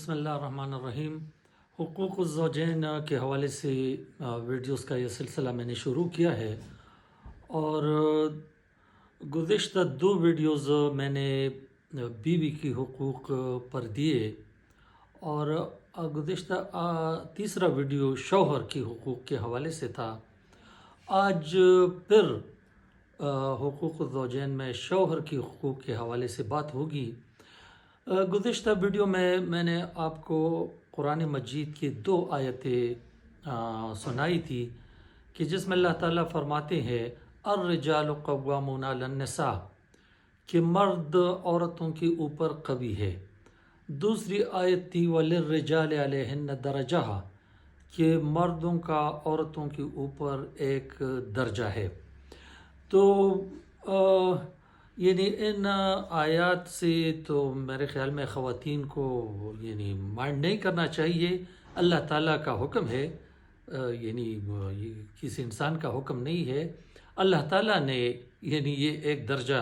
بسم اللہ الرحمن الرحیم۔ حقوق الزوجین کے حوالے سے ویڈیوز کا یہ سلسلہ میں نے شروع کیا ہے، اور گزشتہ 2 ویڈیوز میں نے بیوی کی حقوق پر دیے، اور گزشتہ تیسرا ویڈیو شوہر کی حقوق کے حوالے سے تھا۔ آج پھر حقوق الزوجین میں شوہر کی حقوق کے حوالے سے بات ہوگی۔ گزشتہ ویڈیو میں نے آپ کو قرآن مجید کی 2 آیتیں سنائی تھی کہ جس میں اللہ تعالیٰ فرماتے ہیں الرجال قوامون علی النساء، کہ مرد عورتوں کے اوپر قوی ہے۔ دوسری آیت تھی وللرجال علیہن درجہ، کہ مردوں کا عورتوں کے اوپر ایک درجہ ہے۔ تو ان آیات سے تو میرے خیال میں خواتین کو مائنڈ نہیں کرنا چاہیے۔ اللہ تعالیٰ کا حکم ہے، یہ کسی انسان کا حکم نہیں ہے۔ اللہ تعالیٰ نے یہ ایک درجہ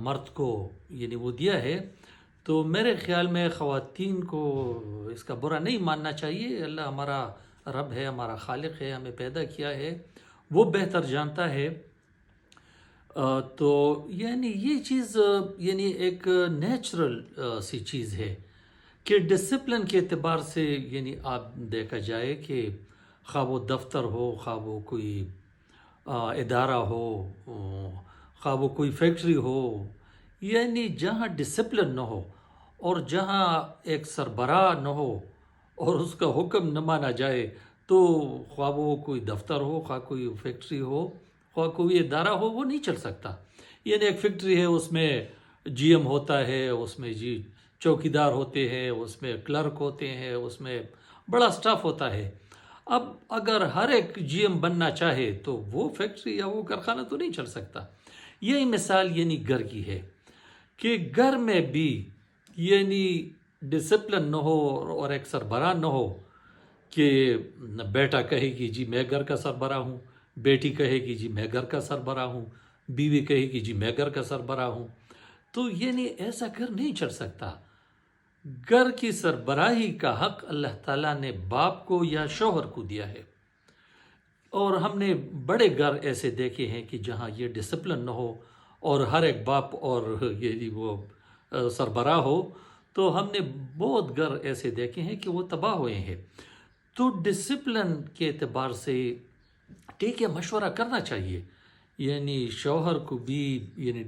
مرد کو وہ دیا ہے، تو میرے خیال میں خواتین کو اس کا برا نہیں ماننا چاہیے۔ اللہ ہمارا رب ہے، ہمارا خالق ہے، ہمیں پیدا کیا ہے، وہ بہتر جانتا ہے۔ تو یہ چیز ایک نیچرل سی چیز ہے کہ ڈسپلن کے اعتبار سے آپ دیکھا جائے کہ خواہ وہ دفتر ہو، خواہ وہ کوئی ادارہ ہو، خواہ وہ کوئی فیکٹری ہو، جہاں ڈسپلن نہ ہو اور جہاں ایک سربراہ نہ ہو اور اس کا حکم نہ مانا جائے، تو خواہ وہ کوئی دفتر ہو، خواہ کوئی فیکٹری ہو، خواہ کوئی ادارہ ہو، وہ نہیں چل سکتا۔ ایک فیکٹری ہے، اس میں جی ایم ہوتا ہے، اس میں چوکیدار ہوتے ہیں، اس میں کلرک ہوتے ہیں، اس میں بڑا سٹاف ہوتا ہے۔ اب اگر ہر ایک جی ایم بننا چاہے تو وہ فیکٹری یا وہ کارخانہ تو نہیں چل سکتا۔ یہی مثال گھر کی ہے کہ گھر میں بھی ڈسپلن نہ ہو اور ایک سربراہ نہ ہو کہ بیٹا کہے گی جی میں گھر کا سربراہ ہوں، بیٹی کہے گی جی میں گھر کا سربراہ ہوں، بیوی کہے گی جی میں گھر کا سربراہ ہوں، تو ایسا گھر نہیں چل سکتا۔ گھر کی سربراہی کا حق اللہ تعالیٰ نے باپ کو یا شوہر کو دیا ہے، اور ہم نے بڑے گھر ایسے دیکھے ہیں کہ جہاں یہ ڈسپلن نہ ہو اور ہر ایک باپ اور وہ سربراہ ہو، تو ہم نے بہت گھر ایسے دیکھے ہیں کہ وہ تباہ ہوئے ہیں۔ تو ڈسپلن کے اعتبار سے ٹھیک ہے، مشورہ کرنا چاہیے۔ شوہر کو بھی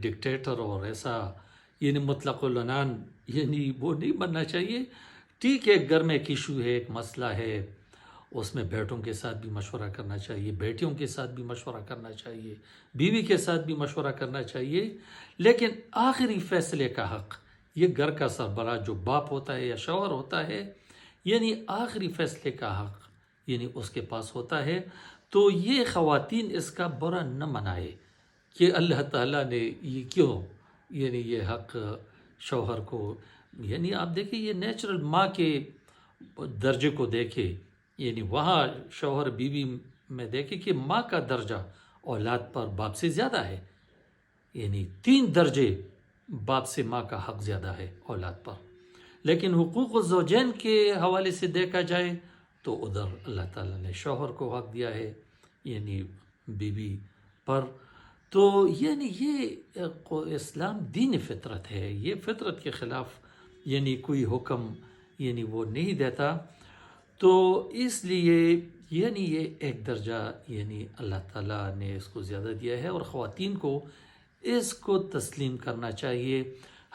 ڈکٹیٹر اور ایسا مطلق العنان وہ نہیں بننا چاہیے۔ ٹھیک ہے، گھر میں ایک ایشو ہے، ایک مسئلہ ہے، اس میں بیٹوں کے ساتھ بھی مشورہ کرنا چاہیے، بیٹیوں کے ساتھ بھی مشورہ کرنا چاہیے، بیوی کے ساتھ بھی مشورہ کرنا چاہیے، لیکن آخری فیصلے کا حق یہ گھر کا سربراہ جو باپ ہوتا ہے یا شوہر ہوتا ہے، آخری فیصلے کا حق اس کے پاس ہوتا ہے۔ تو یہ خواتین اس کا برا نہ منائے کہ اللہ تعالیٰ نے یہ کیوں یہ حق شوہر کو، آپ دیکھیں یہ نیچرل ماں کے درجے کو دیکھے، وہاں شوہر بیوی میں دیکھے کہ ماں کا درجہ اولاد پر باپ سے زیادہ ہے، 3 درجے باپ سے ماں کا حق زیادہ ہے اولاد پر۔ لیکن حقوق الزوجین کے حوالے سے دیکھا جائے تو ادھر اللہ تعالیٰ نے شوہر کو حق دیا ہے بیوی پر۔ تو یہ اسلام دین فطرت ہے، یہ فطرت کے خلاف کوئی حکم وہ نہیں دیتا۔ تو اس لیے یہ ایک درجہ اللہ تعالیٰ نے اس کو زیادہ دیا ہے، اور خواتین کو اس کو تسلیم کرنا چاہیے۔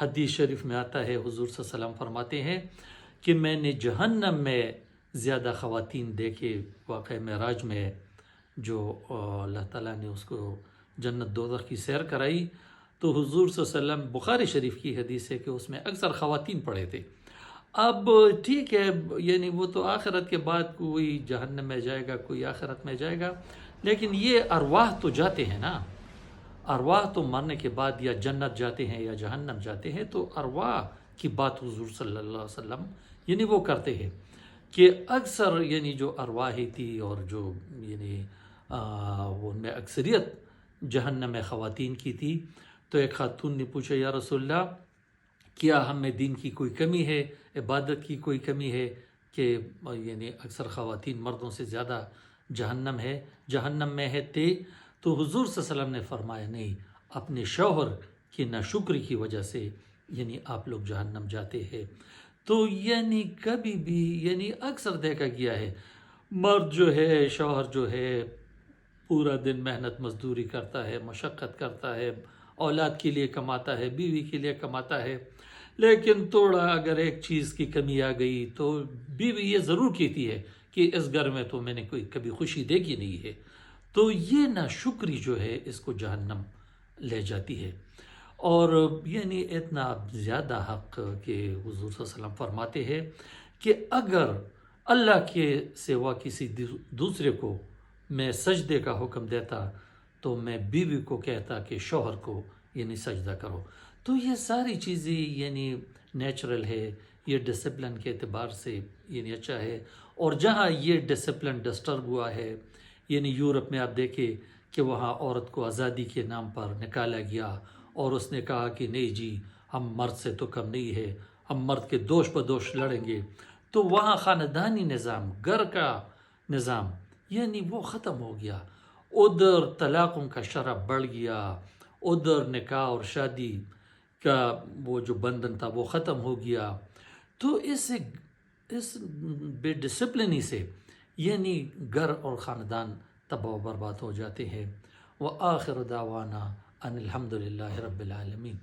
حدیث شریف میں آتا ہے، حضور صلی اللہ علیہ وسلم فرماتے ہیں کہ میں نے جہنم میں زیادہ خواتین دیکھے۔ واقعہ معراج میں جو اللہ تعالیٰ نے اس کو جنت دوزخ کی سیر کرائی، تو حضور صلی اللہ علیہ وسلم، بخاری شریف کی حدیث ہے کہ اس میں اکثر خواتین پڑے تھے۔ اب ٹھیک ہے، وہ تو آخرت کے بعد کوئی جہنم میں جائے گا، کوئی آخرت میں جائے گا، لیکن یہ ارواح تو جاتے ہیں نا، ارواح تو مرنے کے بعد یا جنت جاتے ہیں یا جہنم جاتے ہیں۔ تو ارواح کی بات حضور صلی اللہ علیہ وسلم وہ کرتے ہیں کہ اکثر جو ارواحی تھی اور جو ان میں اکثریت جہنم میں خواتین کی تھی۔ تو ایک خاتون نے پوچھا یا رسول اللہ کیا ہم میں دین کی کوئی کمی ہے، عبادت کی کوئی کمی ہے کہ یعنی اکثر خواتین مردوں سے زیادہ جہنم میں ہے تو حضور صلی اللہ علیہ وسلم نے فرمایا نہیں، اپنے شوہر کی ناشکری کی وجہ سے یعنی آپ لوگ جہنم جاتے ہیں۔ تو یعنی کبھی بھی یعنی اکثر دیکھا گیا ہے مرد جو ہے، شوہر جو ہے پورا دن محنت مزدوری کرتا ہے، مشقت کرتا ہے، اولاد کے لیے کماتا ہے، بیوی کے لیے کماتا ہے، لیکن تھوڑا اگر ایک چیز کی کمی آ گئی تو بیوی یہ ضرور کہتی ہے کہ اس گھر میں تو میں نے کبھی خوشی دیکھی نہیں ہے۔ تو یہ ناشکری جو ہے اس کو جہنم لے جاتی ہے۔ اور یعنی اتنا زیادہ حق کہ حضور صلی اللہ علیہ وسلم فرماتے ہیں کہ اگر اللہ کے سوا کسی دوسرے کو میں سجدے کا حکم دیتا تو میں بیوی کو کہتا کہ شوہر کو یعنی سجدہ کرو۔ تو یہ ساری چیزیں یعنی نیچرل ہے، یہ ڈسپلن کے اعتبار سے یعنی اچھا ہے۔ اور جہاں یہ ڈسپلن ڈسٹرب ہوا ہے یعنی یورپ میں آپ دیکھیں کہ وہاں عورت کو آزادی کے نام پر نکالا گیا اور اس نے کہا کہ نہیں جی ہم مرد سے تو کم نہیں ہے، ہم مرد کے دوش بدوش لڑیں گے۔ تو وہاں خاندانی نظام، گھر کا نظام یعنی وہ ختم ہو گیا، ادھر طلاقوں کا شرح بڑھ گیا، ادھر نکاح اور شادی کا وہ جو بندھن تھا وہ ختم ہو گیا۔ تو اس بے ڈسپلنی سے یعنی گھر اور خاندان تباہ و برباد ہو جاتے ہیں۔ وآخر دعوانا ان الحمد للہ رب العالمین۔